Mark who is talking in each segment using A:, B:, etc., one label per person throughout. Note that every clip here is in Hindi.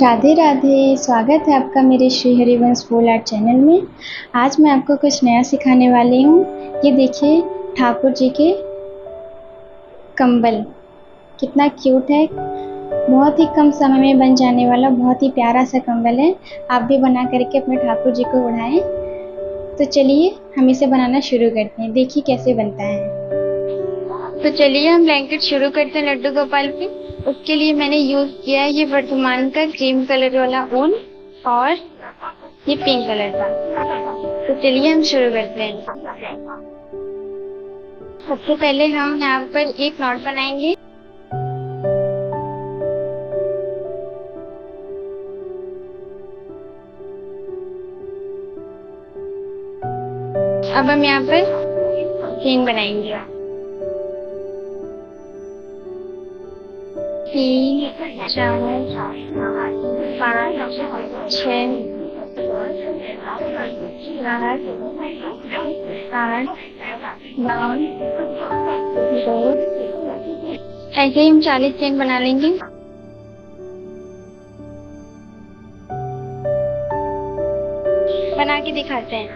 A: राधे राधे। स्वागत है आपका मेरे श्री हरिवंश फूल आर्ट चैनल में। आज मैं आपको कुछ नया सिखाने वाली हूँ। ये देखिए ठाकुर जी के कंबल कितना क्यूट है। बहुत ही कम समय में बन जाने वाला बहुत ही प्यारा सा कंबल है। आप भी बना करके अपने ठाकुर जी को उड़ाएं। तो चलिए हम इसे बनाना शुरू करते हैं। देखिए कैसे बनता है। तो चलिए हम ब्लैंकेट शुरू करते हैं लड्डू गोपाल की। उसके लिए मैंने यूज किया है ये वर्धमान का क्रीम कलर वाला ऊन और ये पिंक कलर का। तो चलिए हम शुरू करते हैं। सबसे पहले हम यहाँ पर एक नॉट बनाएंगे। अब हम यहाँ पर चेन बनाएंगे। 3 4 5 6 7 8 9 10। ऐसे ही हम 40 चेन बना लेंगे। बना के दिखाते हैं।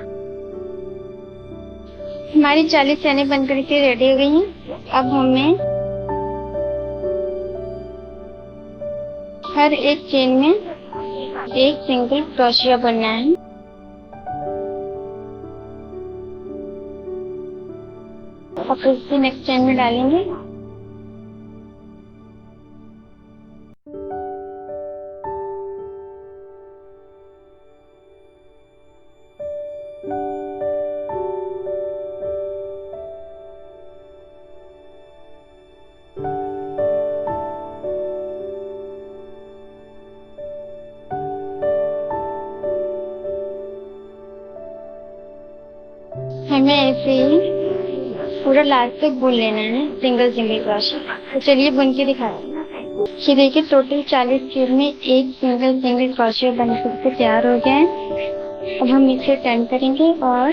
A: हमारी 40 चेनें बन करके रेडी हो गई हैं। अब हमें हर एक चेन में एक सिंगल क्रोशिया बनना है। और फिर से नेक्स्ट चेन में डालेंगे। हमें ऐसे ही पूरा लास्ट तक बुन लेना है सिंगल क्रोशिया। तो चलिए बुन के दिखाते हैं। ये देखिए टोटल 40 चेन में एक सिंगल क्रोशिया बन करके तैयार हो गया है। अब हम इसे टर्न करेंगे और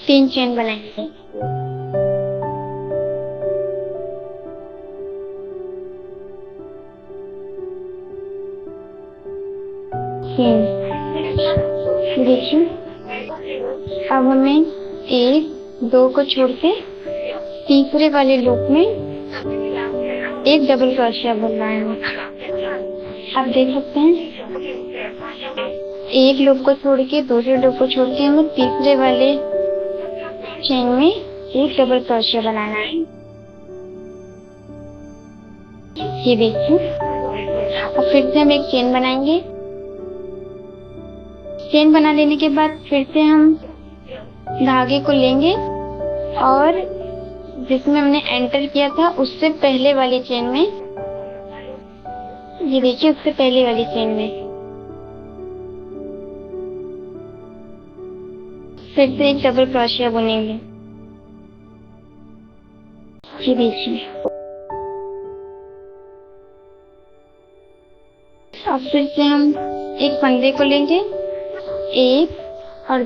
A: 3 चेन बनाएंगे। देखिए अब हमें 1 2 को छोड़ के तीसरे वाले लूप में एक डबल क्रोशिया बुनना है। आप देख सकते हैं एक लूप को छोड़ के दूसरे लूप को छोड़ के हमें तीसरे वाले चेन में एक डबल क्रोशिया बनाना है। ये देखिए अब फिर से हम एक चेन बनाएंगे। चेन बना लेने के बाद फिर से हम धागे को लेंगे और जिसमें हमने एंटर किया था उससे पहले वाली चेन में, ये देखिए उससे पहले वाली चेन में फिर से एक डबल क्रोशिया बुनेंगे। ये देखिए अब फिर से हम एक फंदे को लेंगे। 1 और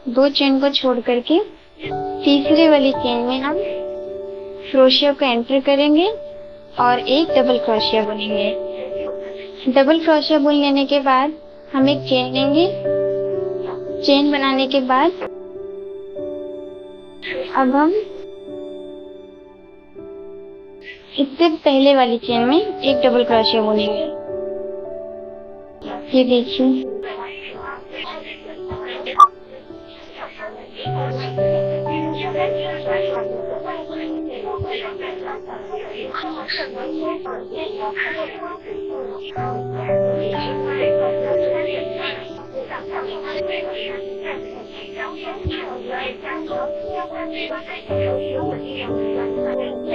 A: 2 चेन को छोड़ करके तीसरे वाली चेन में हम क्रोशिया को एंटर करेंगे और एक डबल क्रोशिया बुनेंगे। डबल क्रोशिया बुन लेने के बाद हम एक चेन लेंगे। चेन बनाने के बाद अब हम इससे पहले वाली चेन में एक डबल क्रोशिया बुनेंगे। ये देखिए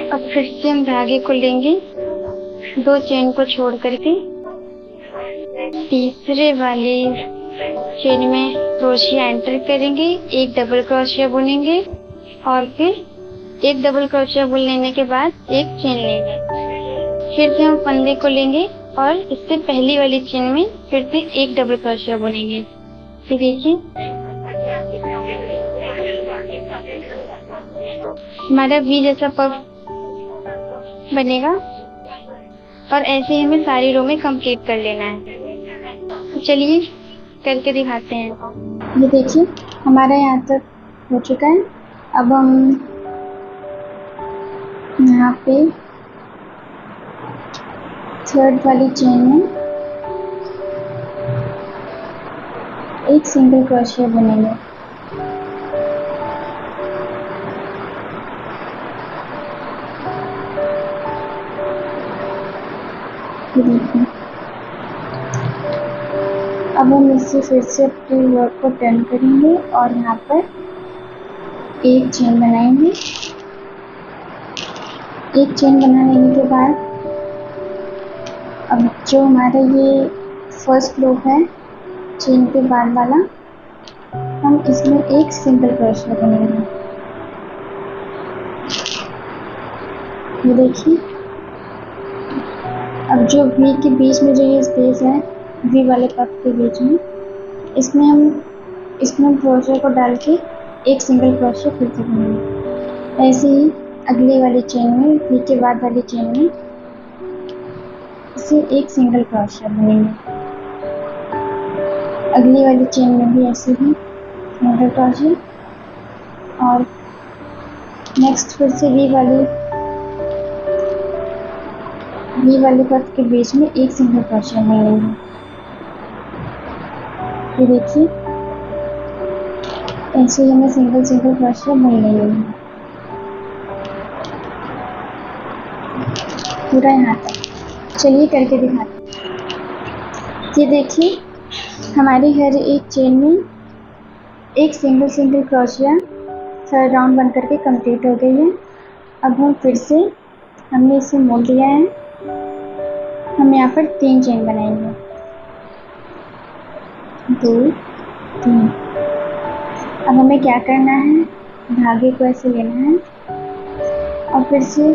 A: अब फिर से हम धागे को लेंगे। 2 चेन को छोड़ करके तीसरे वाले चेन में क्रोशिया एंटर करेंगे, एक डबल क्रोशिया बुनेंगे और फिर एक डबल क्रोशिया बुन लेने के बाद एक चेन लेंगे। फिर से हम फंदे को लेंगे और इससे पहली वाली चेन में फिर से एक डबल क्रोशिया बुनेंगे। फिर देखिए हमारा वी जैसा पफ बनेगा। और ऐसे ही हमें सारी रो में कंप्लीट कर लेना है। तो चलिए करके दिखाते हैं। ये देखिए हमारा यहाँ तक हो चुका है। अब हम यहाँ पे थर्ड वाली चेन में एक सिंगल क्रोशिया बनेंगे। ये देखिए अब हम इससे फिर से अपने वर्क को टर्न करेंगे और यहाँ पर एक चेन बनाएंगे। एक चेन बना लेने के बाद अब जो हमारा ये फर्स्ट लूप है चेन के बाद वाला, हम इसमें एक सिंगल क्रोशिया बनेंगे। ये देखिए अब जो वी के बीच में जो ये स्पेस है, वी वाले पफ के बीच में, इसमें क्रोशिया को डाल के एक सिंगल क्रोशिया फिर से बनेंगे। ऐसे ही अगली वाली चेन में, वी के बाद वाली चेन में इसे एक सिंगल क्रोशिया बनेंगे। अगली वाली चेन में भी ऐसे ही सिंगल क्रोशिया और नेक्स्ट फिर से वी वाले पफ के बीच में एक सिंगल क्रोशिया बनेंगे। ये देखिए ऐसे ही हमें सिंगल क्रोशिया बन लेंगे पूरा यहाँ तक। चलिए करके दिखाते हैं। ये देखिए हमारी हर एक चेन में एक सिंगल क्रोशिया थर्ड राउंड बन करके कंप्लीट हो गई है। अब हम फिर से हमने इसे मोड़ लिया है, हम यहाँ पर 3 चेन बनाएंगे, 2 3। अब हमें क्या करना है, धागे को ऐसे लेना है और फिर से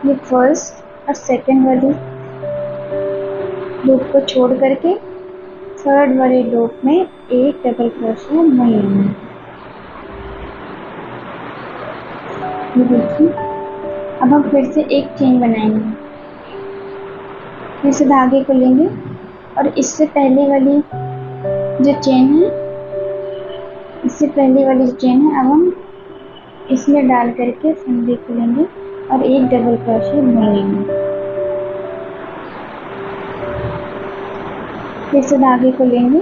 A: ये फर्स्ट और सेकंड वाली लूप को छोड़ करके थर्ड वाले लूप में एक डबल क्रोशिया बन लेना है। ये देखिए अब हम फिर से एक चेन बनाएंगे, फिर से धागे को लेंगे और इससे पहले वाली जो चेन है अब हम इसमें डाल करके फंदे को लेंगे और एक डबल क्रोशिया बन लेंगे। फिर से धागे को लेंगे,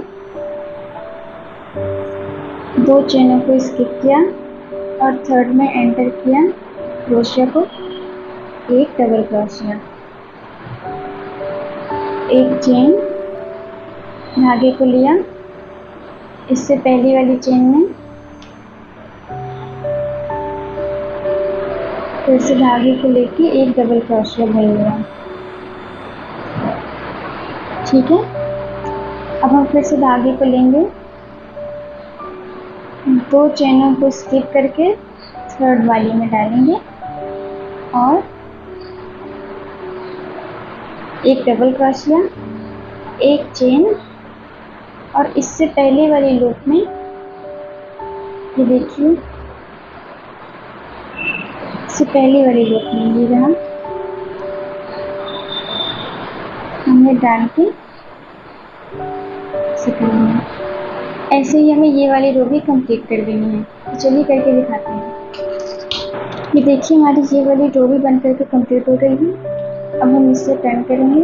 A: 2 चेनों को स्किप किया और थर्ड में एंटर किया क्रोशिया को, एक डबल क्रोशिया, एक चेन, धागे को लिया, इससे पहली वाली चेन में फिर से धागे को लेके एक डबल क्रोशिया बन लिया। ठीक है, अब हम फिर से धागे को लेंगे, 2 चेनों को स्किप करके थर्ड वाली में डालेंगे और एक डबल क्रोशिया, एक चेन और इससे पहले वाली लूप में ये देखिए इससे पहले वाली लूप में ये रहा, हमने डाल के ऐसे ही हमें ये वाली रो भी कंप्लीट कर देनी है। तो चलिए करके दिखाते हैं। ये देखिए हमारी ये वाली रो भी बन करके कंप्लीट हो गई है। अब हम इससे टर्न करेंगे,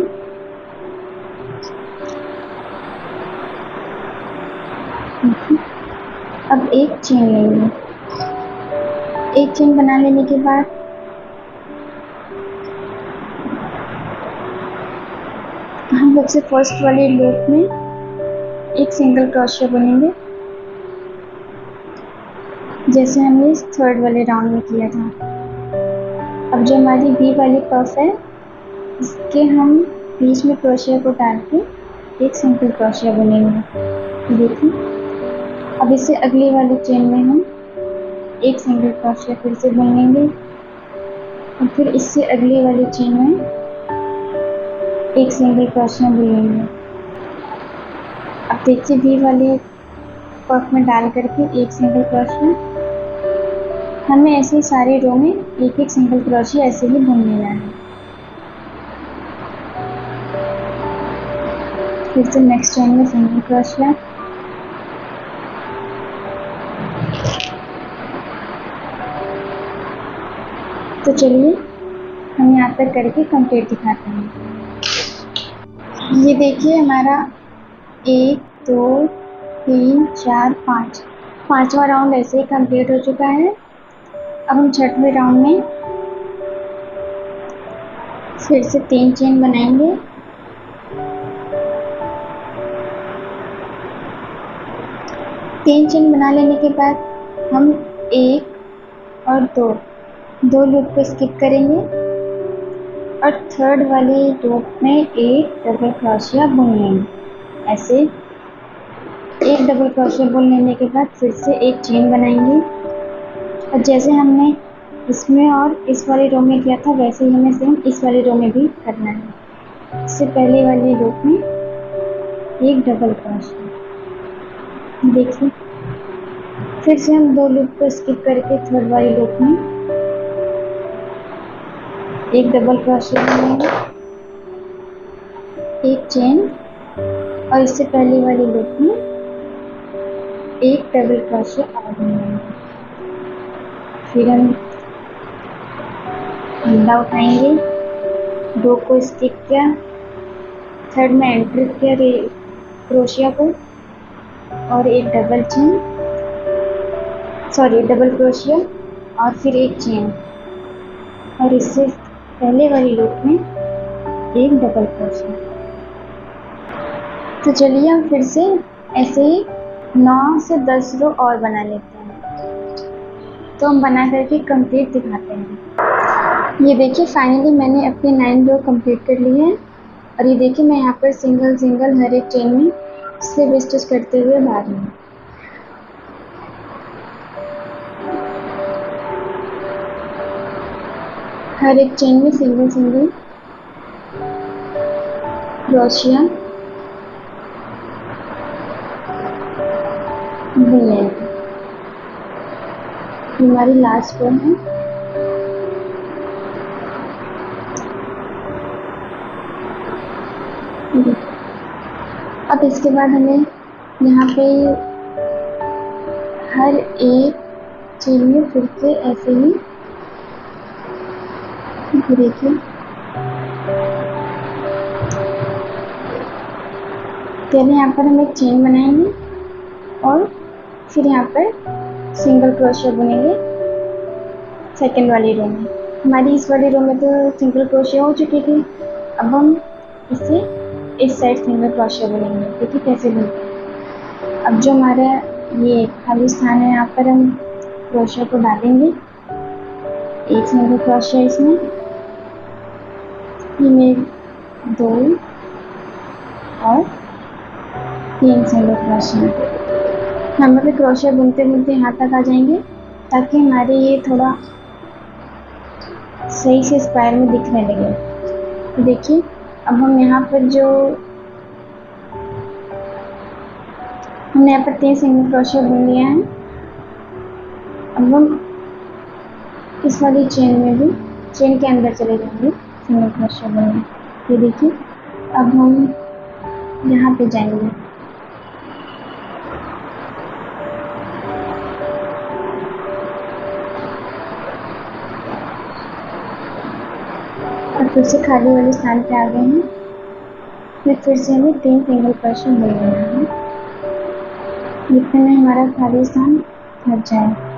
A: अब एक चेन लेंगे, एक चेन बना लेने के बाद हम सबसे फर्स्ट वाले लूप में एक सिंगल क्रोशिया बनेंगे जैसे हमने थर्ड वाले राउंड में किया था। अब जो हमारी बी वाली पफ है इसके हम बीच में क्रोशिया को डाल के एक सिंगल क्रोशिया बनेंगे। देखिए अब इससे अगली वाली चेन में हम एक सिंगल क्रोशिया फिर से बुन लेंगे और फिर इससे अगली वाली चेन में एक सिंगल क्रोशिया बुन लेंगे। अब देखिए बी वाले पफ में डाल करके एक सिंगल क्रोशिया, हमें ऐसे ही सारी रो में एक एक सिंगल क्रोशिया ऐसे ही बुन लेना है। फिर से नेक्स्ट चेन में सिंगल क्रोशिया, तो चलिए हम यहाँ तक करके कंप्लीट दिखाते हैं। ये देखिए हमारा 1 2 3 4 5 पांचवा राउंड ऐसे ही कंप्लीट हो चुका है। अब हम छठवें राउंड में फिर से 3 चेन बनाएंगे। तीन चेन बना लेने के बाद हम 1 और 2 लूप को स्किप करेंगे और थर्ड वाले लूप में एक डबल क्रोशिया बुन लेंगे। ऐसे एक डबल क्रोशिया बुन लेने के बाद फिर से एक चेन बनाएंगे और जैसे हमने इसमें और इस वाले रो में किया था वैसे ही हमें सेम इस वाले रो में भी करना है। इससे पहले वाले लूप में एक डबल क्रोशिया, देखिए फिर से हम 2 लूप को स्किप करके थर्ड वाले लूप में एक डबल क्रोशिया बनाएंगे, एक चेन और इससे पहले वाले लूप में एक डबल क्रोशिया और बनाएंगे। फिर हम फंदा उठाएंगे, 2 को स्किप किया, थर्ड में एंटर किया क्रोशिया को और एक double chain, sorry double crochet और फिर एक चेन और इससे पहले वाली लूप में एक डबल क्रोशिया। तो चलिए हम फिर से ऐसे ही 9 से 10 रो और बना लेते हैं। तो हम बना करके कंप्लीट दिखाते हैं। ये देखिए फाइनली मैंने अपने 9 रो कंप्लीट कर ली है और ये देखिए मैं यहाँ पर सिंगल सिंगल हर एक चेन में स्लिप स्टिच करते हुए ला रही हूँ। हर एक चेन में सिंगल सिंगल क्रोशिया बुन लेंगे। हमारी लास्ट रो है। अब इसके बाद हमें यहाँ पे हर एक चेन में फिर से ऐसे ही देखिए पहले यहाँ पर हम एक चेन बनाएंगे और फिर यहाँ पर सिंगल क्रोशिया बुनेंगे सेकंड वाली रो में। हमारी इस वाली रो में तो सिंगल क्रोशिया हो चुकी थी, अब हम इसे इस साइड सिंगल क्रोशिया बुनेंगे। देखिए कैसे बुनते हैं। अब जो हमारा ये खाली स्थान है यहाँ पर हम क्रोशिया को डालेंगे, एक सिंगल क्रोशिया इसमें, में 2 और 3 सिंगल क्रोशिया। हम अभी क्रोशिया बुनते बुनते यहाँ तक आ जाएंगे ताकि हमारे ये थोड़ा सही से स्क्वायर में दिखने लगे। तो देखिए अब हम यहाँ पर जो हमने यहाँ पर 3 सिंगल क्रोशिया बुन लिया है, अब हम इस वाली चेन में भी चेन के अंदर चले जाएंगे सिंगल क्रोशिया बुनने। ये देखिए अब हम यहाँ पे जाएंगे और फिर से खाली वाले स्थान पे आ गए हैं। फिर से हमें 3 सिंगल क्रोशिया बुन लेना है जितने में हमारा खाली स्थान भर जाए।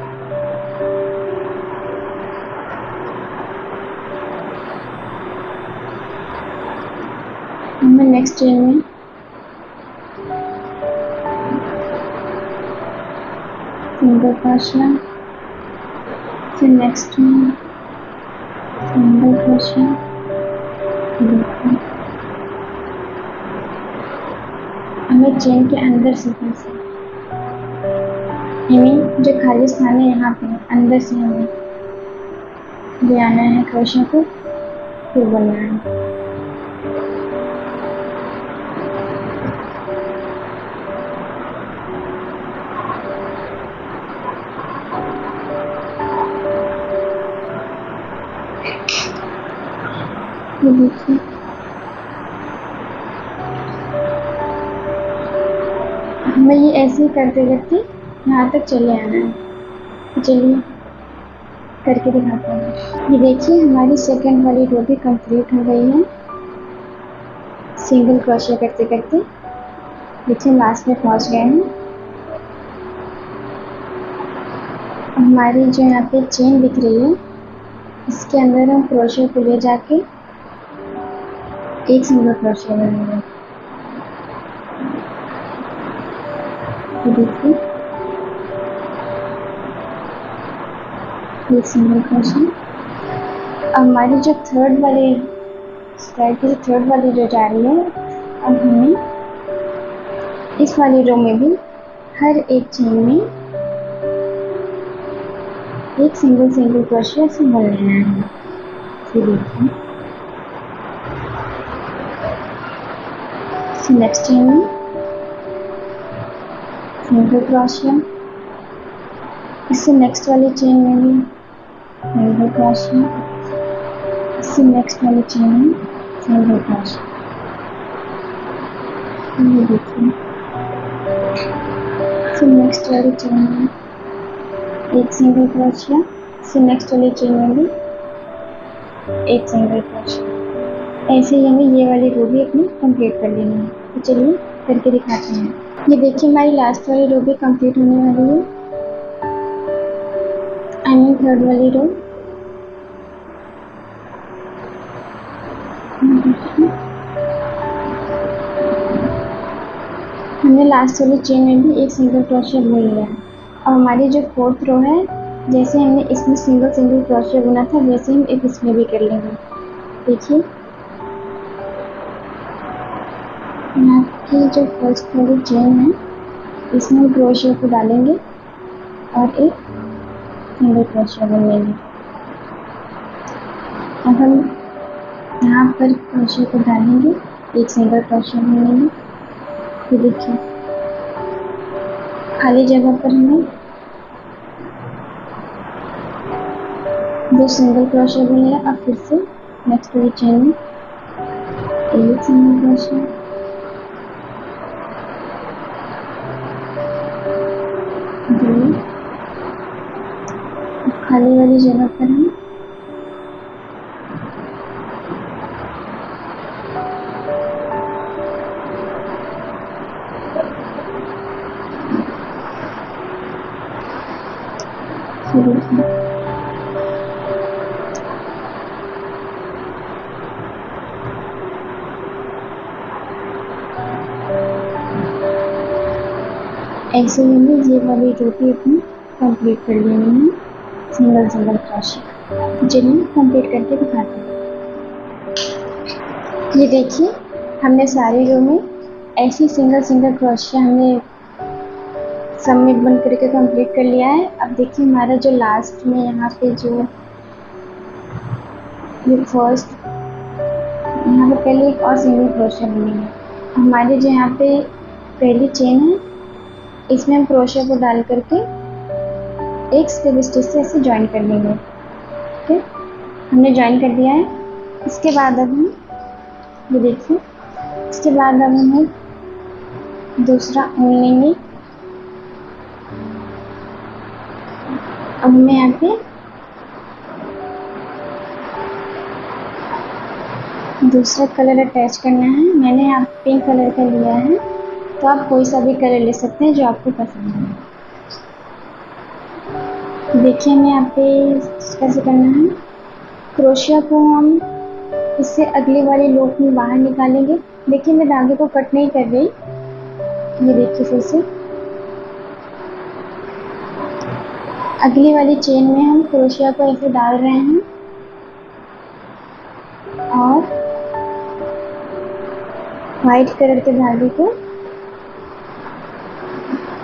A: हमें नेक्स्ट चेन में सिंगल क्रोशिया, फिर नेक्स्ट में सिंगल क्रोशिया, हमें चेन के अंदर से जो खाली स्थान है यहाँ पे अंदर से हमें ले आना है क्रोशिया को, फिर बुनना है। ये देखिए हमें ये ऐसे ही करते करते यहाँ तक चले आना है। तो चलिए करके दिखाते हैं। ये देखिए हमारी सेकंड वाली रो भी कंप्लीट हो गई है सिंगल क्रोशिया करते करते। देखिए लास्ट में पहुँच गए हैं। हमारी जो यहाँ पे चेन दिख रही है इसके अंदर हम क्रोशिया को ले जाके एक सिंगल क्रोशिया बनाएंगे। देखिए एक सिंगल क्रोशिया। अब हमारी जो थर्ड वाली स्टाइल की थर्ड वाली जो जा रही है, अब हमें इस वाली रो में भी हर एक चेन में एक सिंगल क्रोशिया से बुन लेना है। फिर देखिए नेक्स्ट चेन में सिंगल क्रोशिया, इससे नेक्स्ट वाली चेन में भी सिंगल क्रोशिया, इससे नेक्स्ट वाली चेन में सिंगल क्रोशिया। ये देखिए फिर नेक्स्ट वाली चेन में एक सिंगल क्रोशिया, इससे नेक्स्ट वाली चेन में भी एक सिंगल क्रोशिया। ऐसे ही हमें ये वाली रो भी अपनी कंप्लीट कर लेनी है। तो चलिए करके दिखाते हैं। ये देखिए हमारी लास्ट वाली रो भी कंप्लीट होने वाली है, आई मीन थर्ड वाली रो। हमने लास्ट वाली चेन में भी एक सिंगल क्रोशिया बुन लिया है। अब हमारी जो फोर्थ रो है, जैसे हमने इसमें सिंगल क्रोशिया बुना था वैसे हम एक इसमें भी कर लेंगे। देखिए यहाँ की जो फर्स्ट वाली चेन है इसमें हम क्रोशिया को डालेंगे और एक सिंगल क्रोशिया बुन लेंगे। अब हम यहाँ पर क्रोशिया को डालेंगे, एक सिंगल क्रोशिया बुन लेंगे। फिर देखिए खाली जगह पर हमें दो सिंगल क्रोशिया बुन लिया। अब फिर से नेक्स्ट वाली चेन में एक सिंगल क्रोशिया, दो, खाली वाली जगह पर हम ऐसे ही ये वाली रो भी अपनी कंप्लीट कर लेनी है सिंगल क्रोशिया। तो चलिए कंप्लीट करके दिखाते हैं। ये देखिए हमने सारी रो में ऐसी सिंगल क्रोशिया हमने सब में बन करके कंप्लीट कर लिया है। अब देखिए हमारा जो लास्ट में यहाँ पे जो ये फर्स्ट यहाँ पे पहले एक और सिंगल क्रोशिया बनेंगे। हमारी जो यहाँ पे पहली चेन है इसमें हम क्रोशिया को डाल करके एक स्लिप स्टिच से ऐसे ज्वाइन कर लेंगे। ठीक है, हमने ज्वाइन कर दिया है। इसके बाद अब हम ये देखिए, इसके बाद अब हम दूसरा ऊन लेंगे। अब हमें यहाँ पे दूसरा कलर अटैच करना है। मैंने यहाँ पिंक कलर का लिया है, तो आप कोई सा भी कलर ले सकते हैं जो आपको पसंद है। देखिए हमें यहाँ पे कैसे करना है, क्रोशिया को हम इससे अगले वाले लूप में बाहर निकालेंगे। देखिए मैं धागे को कट नहीं कर रही, ये देखिए फिर से अगली वाली चेन में हम क्रोशिया को ऐसे डाल रहे हैं और व्हाइट कलर के धागे को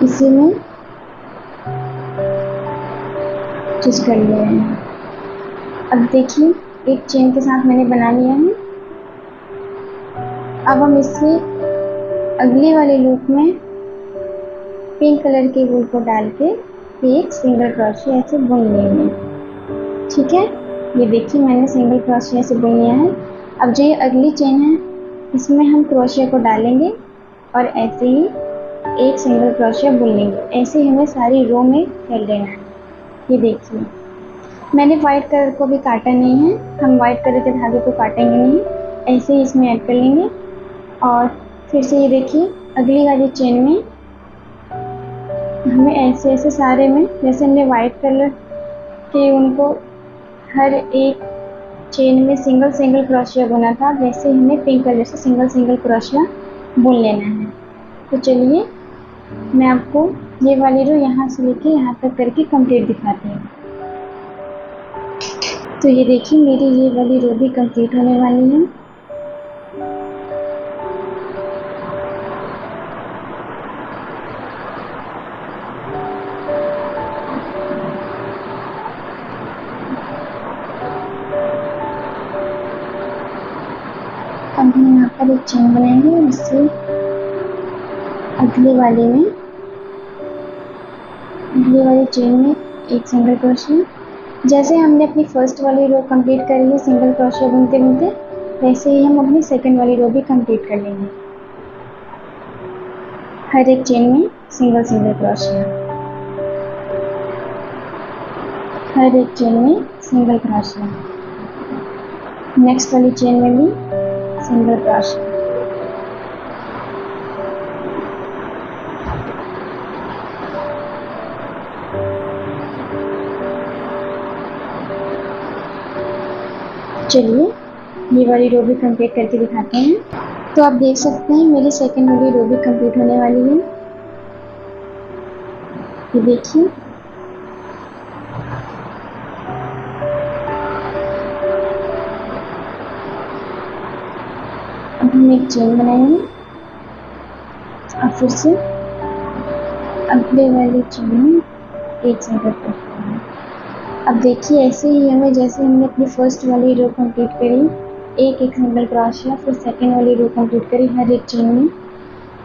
A: इसी में स्टिच कर ले रहे हैं। अब देखिए एक चेन के साथ मैंने बना लिया है। अब हम इससे अगले वाले लूप में पिंक कलर के वूल को डाल के एक सिंगल क्रोशिया ऐसे बुन लेंगे। ठीक है, ये देखिए मैंने सिंगल क्रोशिया ऐसे बुन लिया है। अब जो ये अगली चेन है इसमें हम क्रोशिया को डालेंगे और ऐसे ही एक सिंगल क्रोशिया बुन लेंगे। ऐसे ही हमें सारी रो में कर लेना है। ये देखिए मैंने वाइट कलर को भी काटा नहीं है, हम वाइट कलर के धागे को काटेंगे नहीं, ऐसे ही इसमें ऐड कर लेंगे। और फिर से ये देखिए अगली वाली चेन में हमें ऐसे ऐसे सारे में, जैसे हमने वाइट कलर के उनको हर एक चेन में सिंगल सिंगल क्रोशिया बुना था, वैसे ही हमें पिंक कलर से सिंगल सिंगल क्रोशिया बुन लेना है। तो चलिए मैं आपको ये वाली रो यहाँ से लेके यहाँ तक करके कंप्लीट दिखाती हूँ। तो ये देखिए मेरी ये वाली रो भी कंप्लीट होने वाली है। अब हम यहाँ पर एक चेन बनाएंगे, इससे अगली वाली चेन में एक सिंगल क्रोशिया। जैसे हमने अपनी फर्स्ट वाली रो कंप्लीट करी है सिंगल क्रोशिया बुनते बुनते, वैसे ही हम अपनी सेकंड वाली रो भी कंप्लीट कर लेंगे। हर एक चेन में सिंगल सिंगल क्रोशिया, हर एक चेन में सिंगल क्रोशिया, नेक्स्ट वाली चेन में भी सिंगल क्रोशिया। चलिए ये वाली रो भी कंप्लीट करके दिखाते हैं। तो आप देख सकते हैं मेरी सेकंड वाली रो भी कंप्लीट होने वाली है। ये देखिए अब हम एक चेन बनाएंगे और फिर से अगले वाली चेन में एक सिंगल क्रोशिया। अब देखिए ऐसे ही हमें, जैसे हमने अपनी फर्स्ट वाली रो कंप्लीट करी एक एक सिंगल क्रोशिया, फिर सेकंड वाली रो कंप्लीट करी हर एक चेन में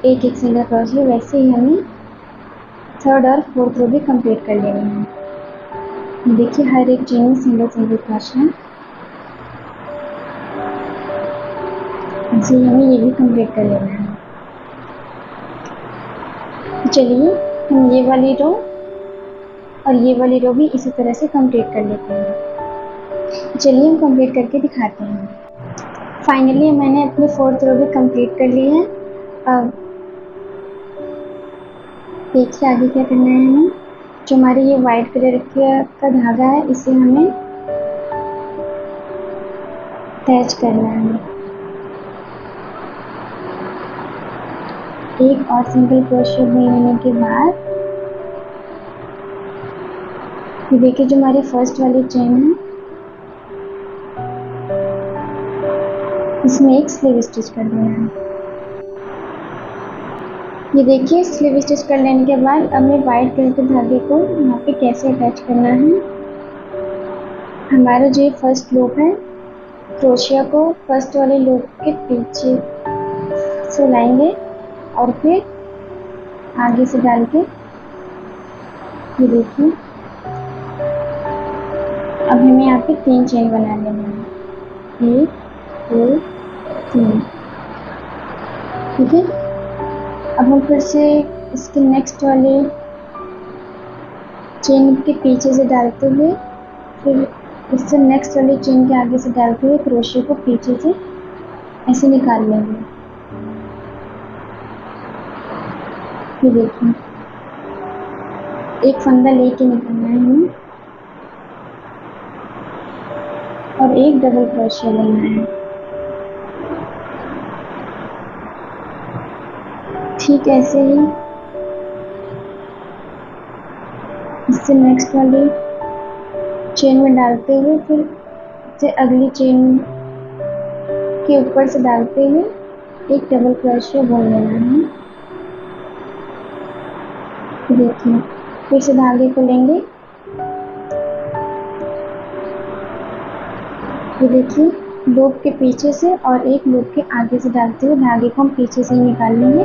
A: एक एक सिंगल क्रोशिया, वैसे ही हमें थर्ड और फोर्थ रो भी कंप्लीट कर लेनी है। देखिए हर एक चेन में सिंगल सिंगल क्रोशिया, ऐसे ही हमें ये भी कंप्लीट कर लेना है। चलिए हम ये वाली रो और ये वाली रो भी इसी तरह से कंप्लीट कर लेते हैं। चलिए हम कंप्लीट करके दिखाते हैं। फाइनली मैंने अपनी फोर्थ रो भी कंप्लीट कर ली है। अब देखिए आगे क्या करना है हमें। जो हमारी ये वाइट कलर का धागा है इसे हमें अटैच करना है। एक और सिंगल क्रोशिया बुन लेने के बाद ये देखिए जो हमारी फर्स्ट वाली चेन है इसमें एक स्लीव स्टिच कर देना है। ये देखिए स्लीव स्टिच कर लेने के बाद अब मैं वाइट कलर के धागे को यहाँ पे कैसे अटैच करना है। हमारा जो फर्स्ट लूप है क्रोशिया को फर्स्ट वाले लूप के पीछे से लाएंगे और फिर आगे से डाल के ये देखिए अब हमें यहाँ पे 3 चेन बना लेना है, 1 2 3। ठीक है, अब हम फिर से इसके नेक्स्ट वाले चेन के पीछे से डालते हुए फिर इससे नेक्स्ट वाली चेन के आगे से डालते हुए क्रोशिया को पीछे से ऐसे निकाल लेंगे। ये देखिए एक फंदा लेके निकालना है हमें और एक डबल क्रोशिया लेना है। ठीक ऐसे ही इससे नेक्स्ट वाली चेन में डालते हुए फिर से अगली चेन के ऊपर से डालते हुए एक डबल क्रोशिया बुन लेना है। देखिए फिर से धागे को लेंगे, ये देखिए लूप के पीछे से और एक लूप के आगे से डालते हुए धागे को हम पीछे से ही निकाल लेंगे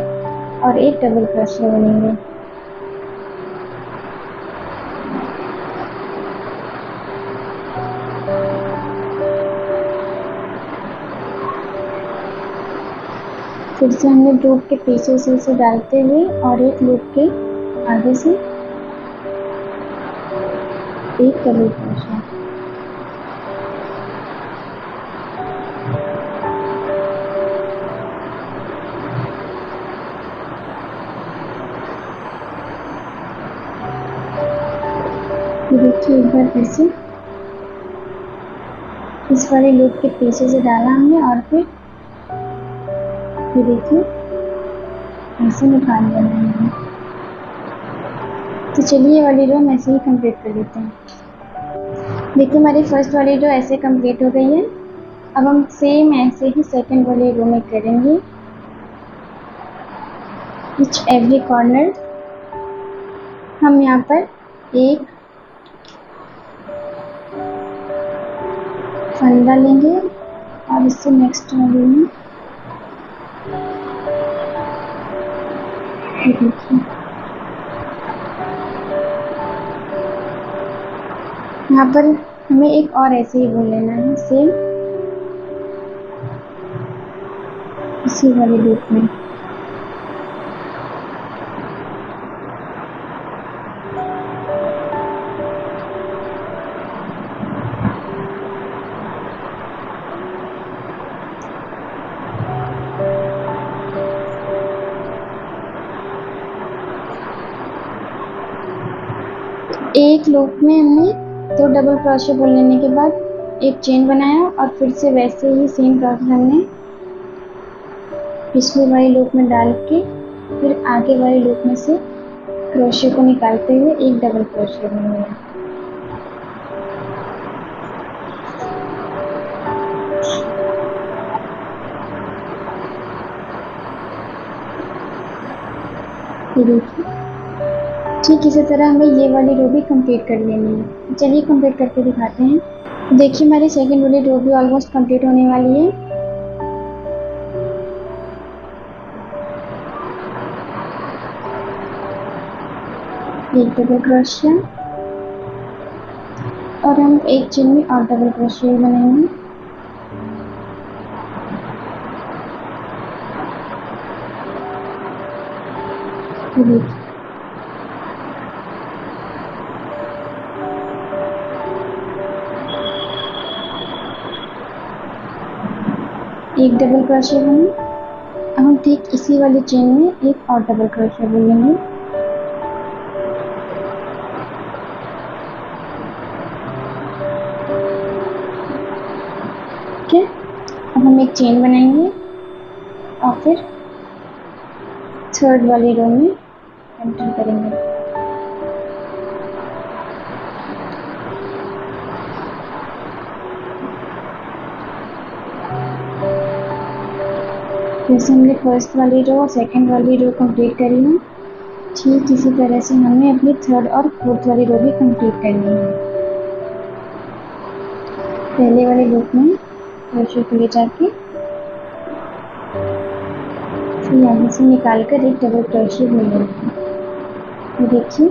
A: और एक डबल क्रोशिया बनेंगे। फिर से हमने लूप के पीछे से इसे डालते हुए और एक लूप के आगे से एक डबल क्रोशिया। देखिए एक बार फिर से इस वाले लूप के पीछे से डाला हमने और फिर ये देखिए ऐसे निकाल लेना है। तो चलिए ये वाली रो हम ऐसे ही कंप्लीट कर लेते हैं। देखिए हमारी फर्स्ट वाली रो ऐसे कंप्लीट हो गई है। अब हम सेम ऐसे ही सेकंड वाली रो में करेंगे। विच एवरी कॉर्नर हम यहाँ पर एक फंदा लेंगे और इससे नेक्स्ट वाली में देखिए यहाँ पर हमें एक और ऐसे ही बुन लेना है सेम इसी वाले लूप में। एक लूप में हमने 2 डबल क्रोशिया बुन लेने के बाद एक चेन बनाया और फिर से वैसे ही सेम प्रोसेस हमने पिछले वाले लूप में डाल के फिर आगे वाले लूप में से क्रोशिया को निकालते हुए एक डबल क्रोशिया बुन लिया। ये देखिए ठीक इसी तरह हमें ये वाली रो भी कंप्लीट कर लेनी है। चलिए कंप्लीट करके दिखाते हैं। देखिए हमारी सेकंड वाली रो भी ऑलमोस्ट कंप्लीट होने वाली है। एक डबल क्रोशिया और हम एक चेन में और डबल क्रोशिया बनाएंगे। देखिए एक डबल क्रोशिया बना। अब हम ठीक इसी वाली चेन में एक और डबल क्रोशिया बुनेंगे। ठीक है, अब हम एक चेन बनाएंगे और फिर थर्ड वाली रो में एंटर करेंगे। जैसे हमने फर्स्ट वाली रो और सेकंड वाली रो कंप्लीट करी है, ठीक इसी तरह से हमने अपनी थर्ड और फोर्थ वाली रो भी कंप्लीट करनी है। पहले वाले लूप में क्रोशिया को ले जाके फिर यहाँ से निकाल कर एक डबल क्रोशिया बुन लेंगे। तो देखिए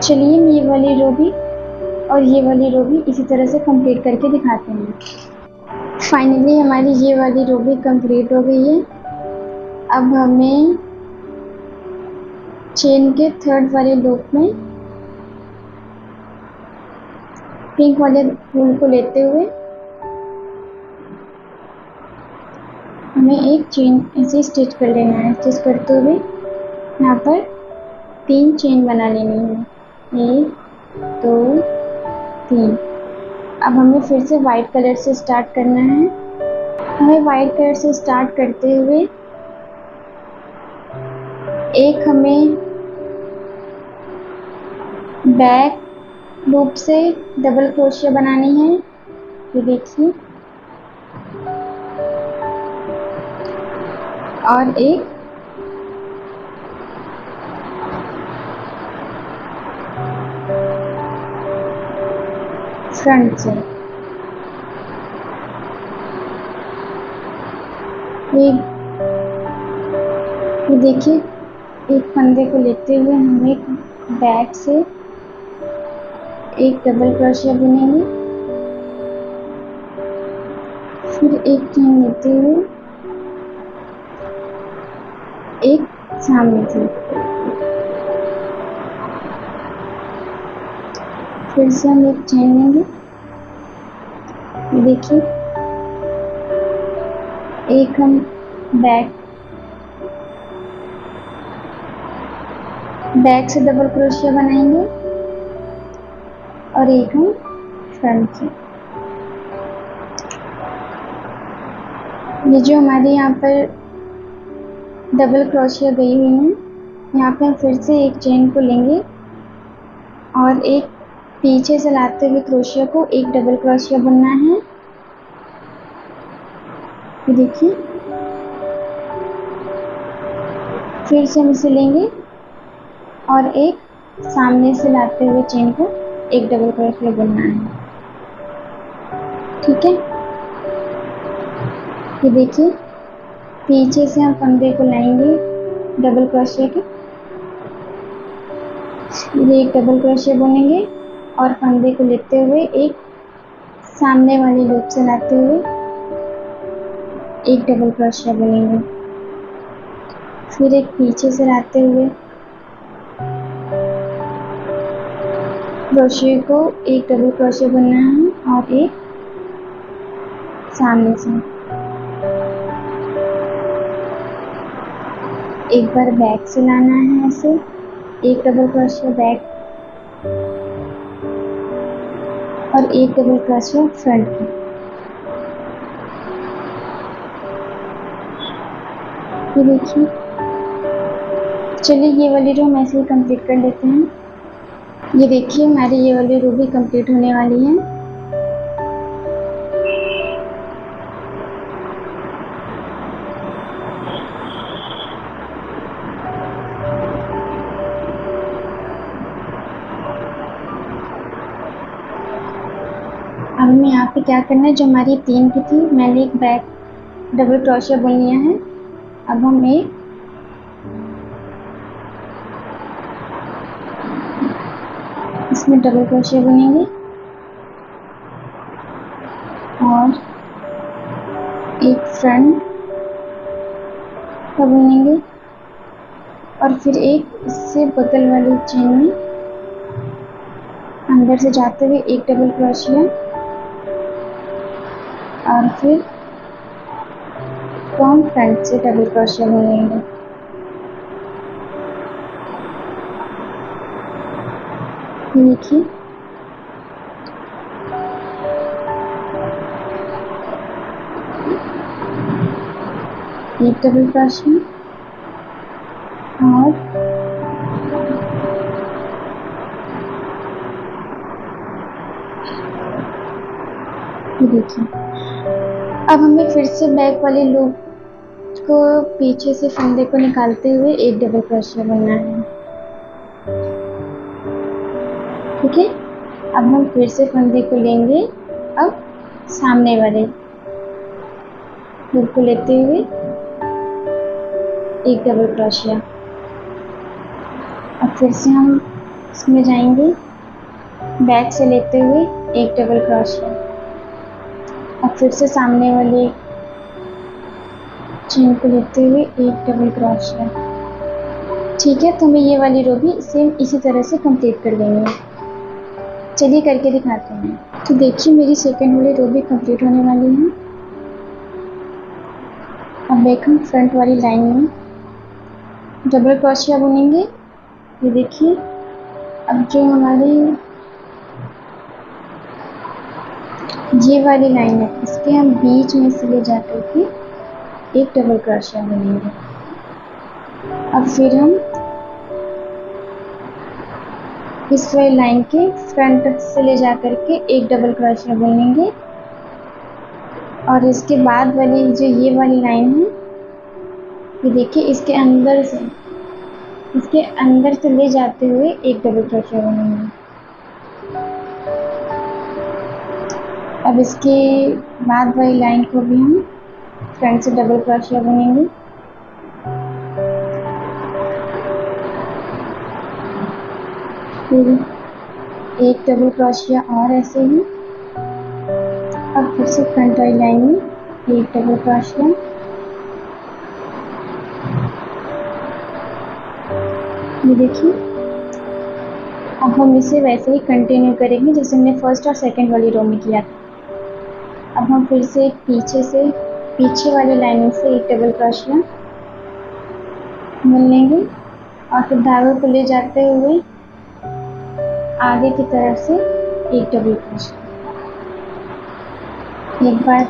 A: चलिए हम ये वाली रो भी और ये वाली रो भी इसी तरह से कंप्लीट करके दिखाते हैं। फाइनली हमारी ये वाली रो भी कंप्लीट हो गई है। अब हमें चेन के थर्ड वाले लूप में पिंक वाले फूल को लेते हुए हमें एक चेन ऐसे स्टिच कर लेना है। स्टिच करते हुए यहाँ पर 3 चेन बना लेनी है, 1 2 3। अब हमें फिर से वाइट कलर से स्टार्ट करना है। हमें वाइट कलर से स्टार्ट करते हुए एक हमें बैक लूप से डबल क्रोशिया बनानी है। ये देखिए और एक फ्रंट से। ये देखिए, एक फंदे को लेते हुए हम एक बैक से एक डबल क्रोशिया बुनेंगे, फिर एक चेन लेते हुए एक सामने से, फिर से हम एक चेन लेंगे, देखिए एक हम बैक से डबल क्रोशिया बनाएंगे और एक हम फ्रंट से। ये जो हमारे यहाँ पर डबल क्रोशिया गई हुई है, यहाँ पे हम फिर से एक चेन को लेंगे और एक पीछे से लाते हुए क्रोशिया को एक डबल क्रोशिया बुनना है। ये देखिए, फिर से हम इसे लेंगे और एक सामने से लाते हुए चेन को एक डबल क्रोशिया बुनना है। ठीक है, ये देखिए पीछे से हम फंदे को लाएंगे डबल क्रोशिया के, ये एक डबल क्रोशिया बुनेंगे और फंदे को लेते हुए एक सामने वाली लूप से लाते हुए एक डबल क्रोशिया बुनेंगे, फिर एक पीछे से लाते हुए क्रोशिया को एक डबल क्रोशिया बुनना है और एक सामने से। एक बार बैक से लाना है, ऐसे एक डबल क्रोशिया बैक और एक डबल क्रोशिया फ्रंट की। ये देखिए, चलिए ये वाली रो हम ऐसे ही कंप्लीट कर लेते हैं। ये देखिए हमारी ये वाली रो भी कंप्लीट होने वाली है। अब हमें यहाँ पे क्या करना है, जो हमारी 3 की थी, मैंने एक बैक डबल क्रोशिया बुन लिया है। अब हम एक इसमें डबल क्रोशिया बुनेंगे और एक फ्रंट का बुनेंगे और फिर एक इससे बगल वाली चेन में अंदर से जाते हुए एक डबल क्रोशिया और फिर हम फ्रंट से डबल क्रोशिया बुनेंगे। देखिए एक डबल क्रोशिया और ये देखिए, अब हमें फिर से बैक वाले लूप को पीछे से फंदे को निकालते हुए एक डबल क्रोशिया बनना है। ठीक है, अब हम फिर से फंदे को लेंगे, अब सामने वाले लूप को लेते हुए एक डबल क्रोशिया। अब फिर से हम इसमें जाएंगे, बैक से लेते हुए एक डबल क्रोशिया। अब फिर से सामने वाले चेन को लेते हुए एक डबल क्रोशिया। ठीक है, तो हमें ये वाली रो भी सेम इसी तरह से कंप्लीट कर देंगे। चलिए करके दिखाते हैं। तो देखिए मेरी सेकंड वाली रो भी कंप्लीट होने वाली है। अब एक हम फ्रंट वाली लाइन में डबल क्रोशिया बुनेंगे। ये देखिए, अब जो हमारी ये वाली लाइन है, इसके हम बीच में से ले जाकर के एक डबल क्रोशिया बुनेंगे। अब फिर हम इस वाली लाइन के फ्रंट से ले जाकर के एक डबल क्रोशिया बुनेंगे और इसके बाद वाली जो ये वाली लाइन है, ये देखिए इसके अंदर से ले जाते हुए एक डबल क्रोशिया बुनेंगे। अब इसके बाद वाली लाइन को भी हम फ्रंट से डबल क्रोशिया बुनेंगे, फिर एक डबल क्रोशिया और ऐसे ही, और फिर से फ्रंट वाली लाइन में एक डबल क्रोशिया, ये देखिए। अब हम इसे वैसे ही कंटिन्यू करेंगे जैसे हमने फर्स्ट और सेकंड वाली रो में किया था। अब हम फिर से पीछे वाली लाइनिंग से एक डबल क्रोशिया बुन लेंगे और फिर धागे को ले जाते हुए आगे की तरफ से एक डबल क्रोशिया, एक बार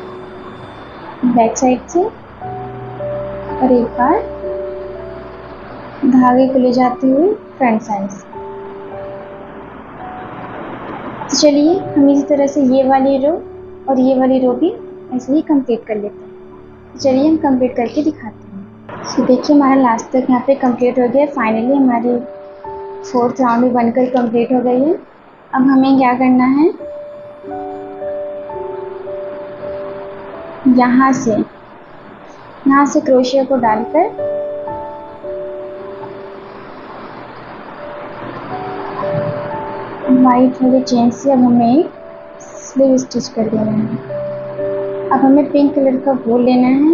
A: बैक साइड से और एक बार धागे को ले जाते हुए फ्रंट साइड से। तो चलिए हम इसी तरह से ये वाली रो और ये वाली रो भी ऐसे ही कंप्लीट कर लेते हैं। तो चलिए हम कंप्लीट करके दिखाते हैं। तो देखिए हमारा लास्ट तक यहाँ पे कंप्लीट हो गया। फाइनली हमारी फोर्थ राउंड भी बनकर कंप्लीट हो गई है। अब हमें क्या करना है, यहाँ से क्रोशिया को डालकर वाइट वाले चेन से अब हमें एक स्लीव स्टिच कर देना है। अब हमें पिंक कलर का वूल लेना है,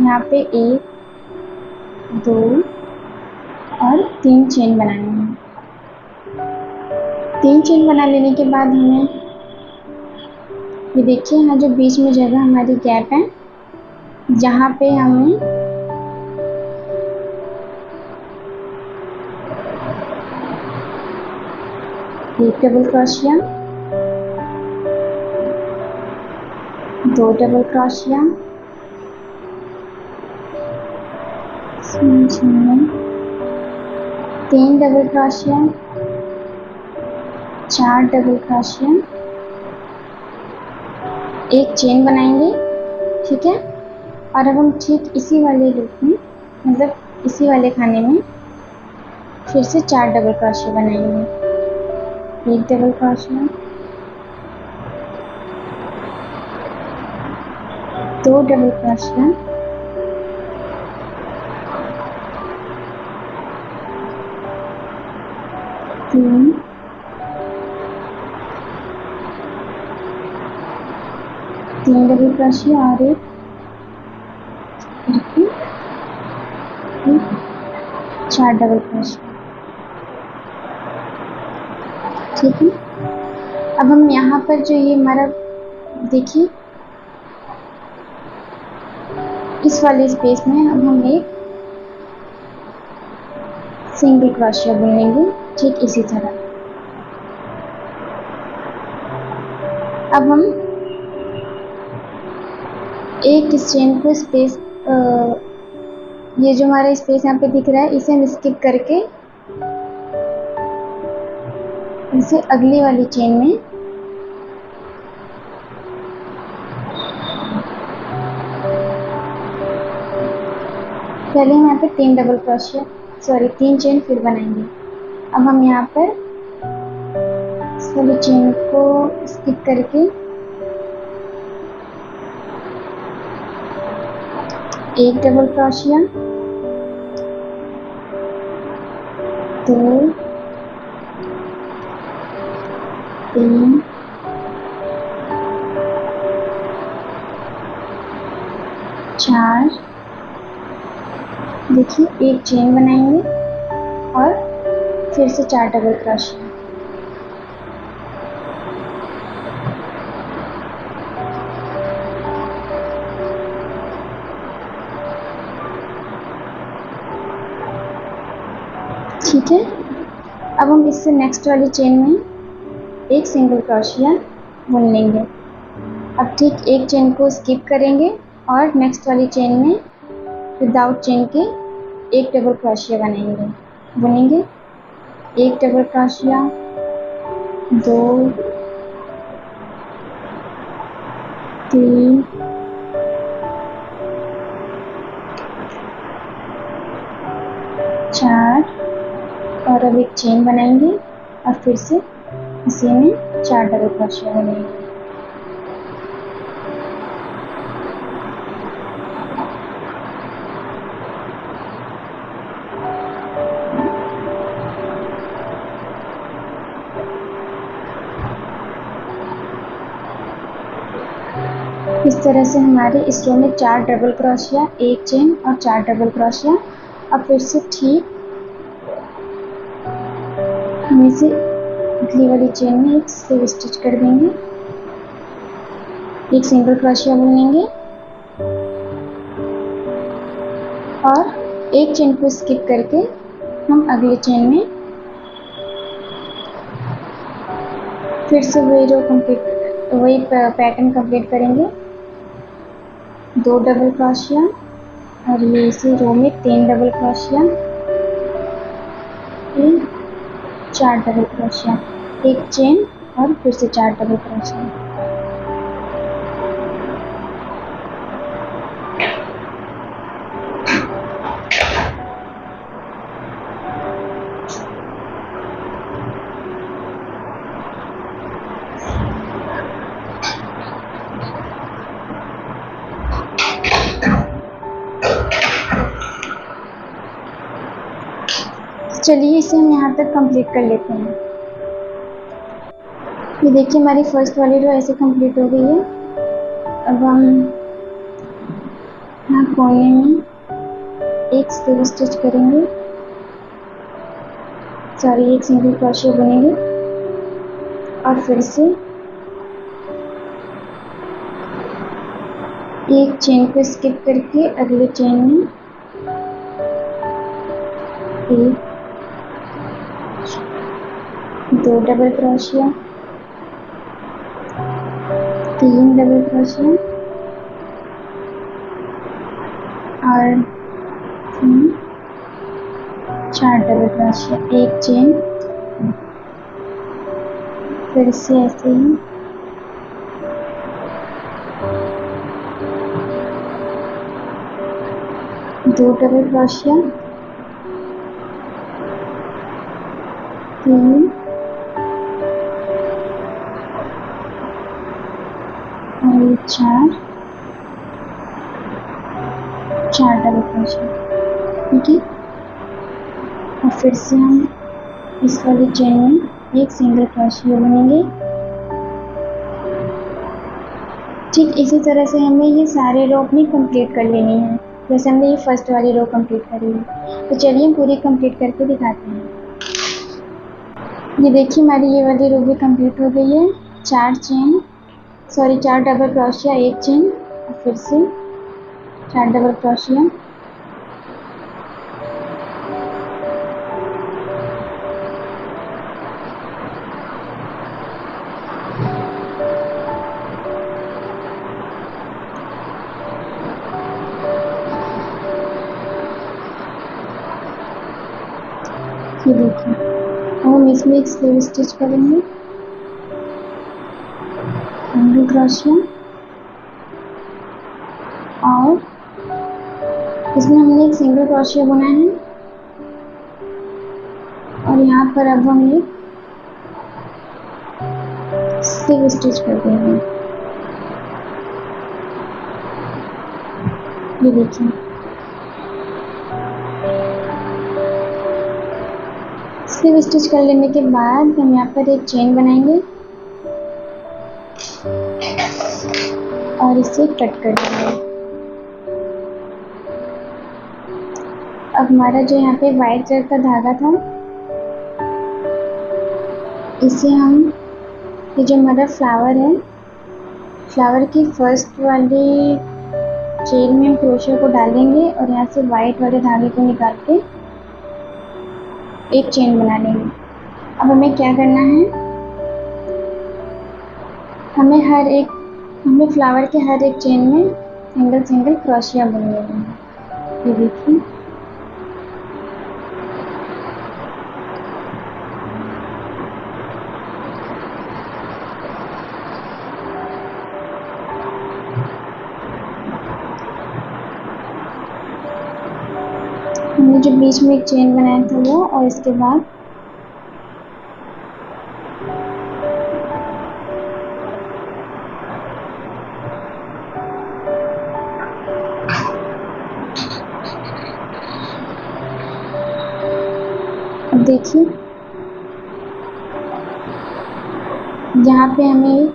A: यहाँ पे 1, 2 और 3 चेन बनानी है। 3 चेन बना लेने के बाद हमें ये देखिए यहाँ जो बीच में जगह हमारी गैप है, जहाँ पे हमें एक double crochet, 2 double crochet, 3 double crochet, 4 double crochet, एक चेन बनाएंगे, ठीक है। और अब हम ठीक इसी वाले लूप में, मतलब इसी वाले खाने में फिर से 4 डबल क्रोशिया बनाएंगे। एक double crochet, 2 double crochet, 3 double crochet और एक 4 डबल क्रोशिया, ठीक है। अब हम यहाँ पर जो ये हमारा देखिए इस वाले स्पेस में अब हम एक सिंगल क्रोशिया बुनेंगे, ठीक इसी तरह। अब हम एक इस चेन को स्पेस, ये जो हमारा स्पेस यहाँ पे दिख रहा है इसे हम स्किप करके इसे अगली वाली चेन में पहले हम यहाँ पे 3 चेन फिर बनाएंगे। अब हम यहाँ पर इस वाली चेन को स्किप करके एक डबल क्रोशिया, 2, 3, 4, देखिए एक चेन बनाएंगे और फिर से 4 डबल क्रोशिया, ठीक है। अब हम इससे नेक्स्ट वाली चेन में एक सिंगल क्रोशिया बुन लेंगे। अब ठीक एक चेन को स्किप करेंगे और नेक्स्ट वाली चेन में विदाउट चेन के एक डबल क्रोशिया बुनेंगे। एक डबल क्रोशिया, 2, 3, 4 और अब एक चेन बनाएंगे और फिर से इसी में 4 डबल क्रोशिया बुनेंगे। इस तरह से हमारे इस रो में 4 डबल क्रोशिया, एक चेन और 4 डबल क्रोशिया। अब फिर से ठीक हम इसे अगली वाली चेन में एक स्लिप स्टिच कर देंगे, एक सिंगल क्रोशिया बुनेंगे और एक चेन को स्किप करके हम अगले चेन में फिर से वही पैटर्न कंप्लीट करेंगे। 2 डबल क्रोशिया और ये इसी रो में 3 डबल क्रोशिया, 4 डबल क्रोशिया, एक चेन और फिर से 4 डबल क्रोशिया। चलिए इसे हम यहाँ तक कंप्लीट कर लेते हैं। ये देखिए हमारी फर्स्ट वाली रो ऐसे कंप्लीट हो गई है। अब हम यहाँ कोने में एक स्लिप स्टिच करेंगे, सॉरी एक सिंगल क्रोशिया बुनेंगे और फिर से एक चेन को स्किप करके अगले चेन में एक 2 डबल क्रोशिया, 3 डबल क्रोशिया और 4 डबल क्रोशिया, एक चेन, फिर से ऐसे ही 2 डबल क्रोशिया, 3 और 4 डबल क्रोशिया। ठीक है, और फिर से हम इस वाली चेन में एक सिंगल क्रोशिया बुनेंगे। ठीक इसी तरह से हमें ये सारे रो अपनी कंप्लीट कर लेनी है, जैसे हमने ये फर्स्ट वाली रो कंप्लीट करी है। तो चलिए हम पूरी कंप्लीट करके दिखाते हैं। ये देखिए हमारी ये वाली रो भी कंप्लीट हो गई है। 4 डबल क्रोशिया, एक चेन और फिर से 4 डबल क्रोशिया, ये देखिए हम इसमें एक स्लिप स्टिच करेंगे, सिंगल क्रोशिया और इसमें हमने एक सिंगल क्रोशिया बुना है और यहाँ पर अब हम एक स्लिप स्टिच कर देंगे। ये देखिए स्लिप स्टिच कर लेने के बाद हम यहाँ पर एक चेन बनाएंगे और इसे कट कर देंगे। अब हमारा जो यहाँ पे वाइट कलर का धागा था, इसे हम ये जो हमारा फ्लावर है, फ्लावर की फर्स्ट वाली चेन में हम क्रोशिया को डालेंगे और यहाँ से वाइट वाले धागे को निकाल के एक चेन बना लेंगे। अब हमें क्या करना है, हमें फ्लावर के हर एक चेन में सिंगल क्रोशिया बुन लेना है। ये देखिए हमने जो बीच में एक चेन बनाया था वो, और इसके बाद अब देखिए यहाँ पे हमें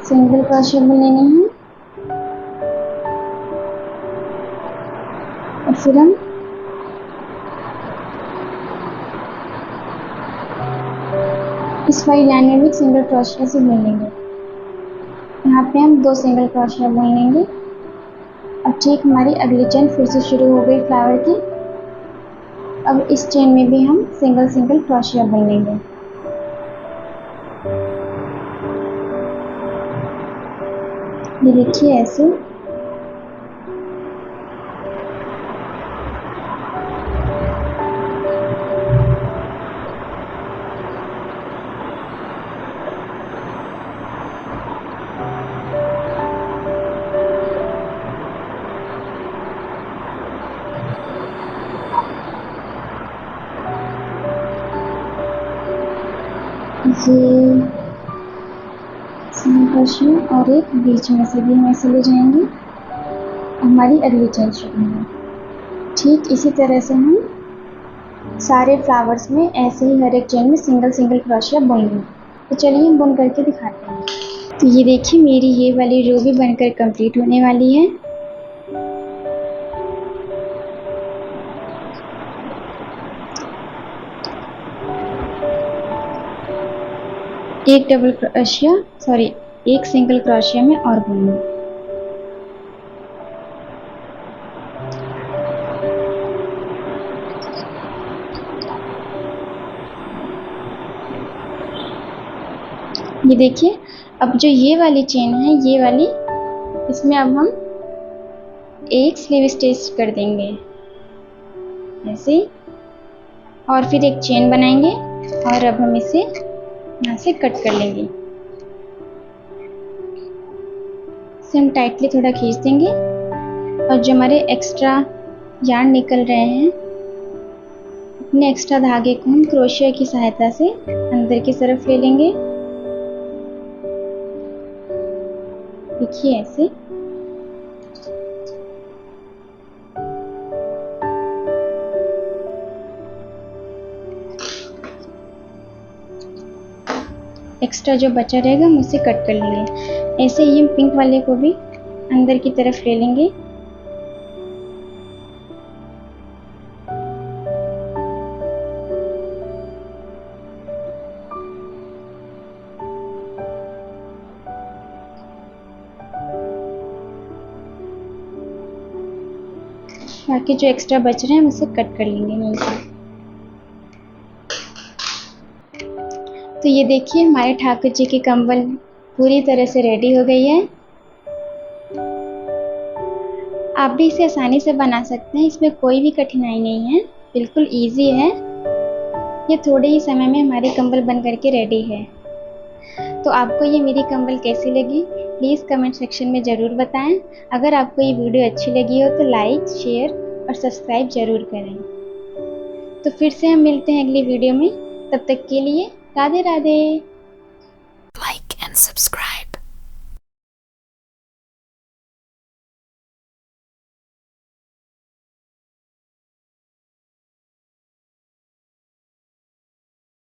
A: सिंगल क्रोशिया बुन लेनी है और फिर हम इस वाली लाइन में भी सिंगल क्रोशिया से बुन लेंगे। यहाँ पे हम 2 सिंगल क्रोशिया बुन लेंगे। अब ठीक हमारी अगली चेन फिर से शुरू हो गई फ्लावर की। अब इस चेन में भी हम सिंगल सिंगल क्रोशिया बुन लेंगे। ये देखिए ऐसे। ये सिंगल क्रोशिया और एक बीच में से भी हम ऐसे ले जाएंगे। हमारी अगली चेन शुरू है। ठीक इसी तरह से हम सारे फ्लावर्स में ऐसे ही हर एक चेन में सिंगल सिंगल क्रोशिया बुनेंगे। तो चलिए हम बुन करके दिखाते हैं। तो ये देखिए मेरी ये वाली रो भी बनकर कंप्लीट होने वाली है। एक सिंगल क्रोशिया में और बुनूंगी। ये देखिए अब जो ये वाली चेन है, ये वाली, इसमें अब हम एक स्लीव स्टिच कर देंगे ऐसे, और फिर एक चेन बनाएंगे और अब हम इसे यहाँ से कट कर लेंगे। इसे हम टाइटली थोड़ा खींच देंगे और जो हमारे एक्स्ट्रा यार्न निकल रहे हैं, अपने एक्स्ट्रा धागे को हम क्रोशिया की सहायता से अंदर की तरफ ले लेंगे। देखिए ऐसे। एक्स्ट्रा जो बचा रहेगा हम उसे कट कर लेंगे। ऐसे ही हम पिंक वाले को भी अंदर की तरफ ले लेंगे। बाकी जो एक्स्ट्रा बच रहे हैं हम उसे कट कर लेंगे यहीं से। तो ये देखिए हमारे ठाकुर जी की कंबल पूरी तरह से रेडी हो गई है। आप भी इसे आसानी से बना सकते हैं, इसमें कोई भी कठिनाई नहीं है, बिल्कुल इजी है। ये थोड़े ही समय में हमारी कंबल बन करके रेडी है। तो आपको ये मेरी कंबल कैसी लगी प्लीज़ कमेंट सेक्शन में ज़रूर बताएं। अगर आपको ये वीडियो अच्छी लगी हो तो लाइक, शेयर और सब्सक्राइब ज़रूर करें। तो फिर से हम मिलते हैं अगली वीडियो में, तब तक के लिए Radhe Radhe.
B: Like and subscribe.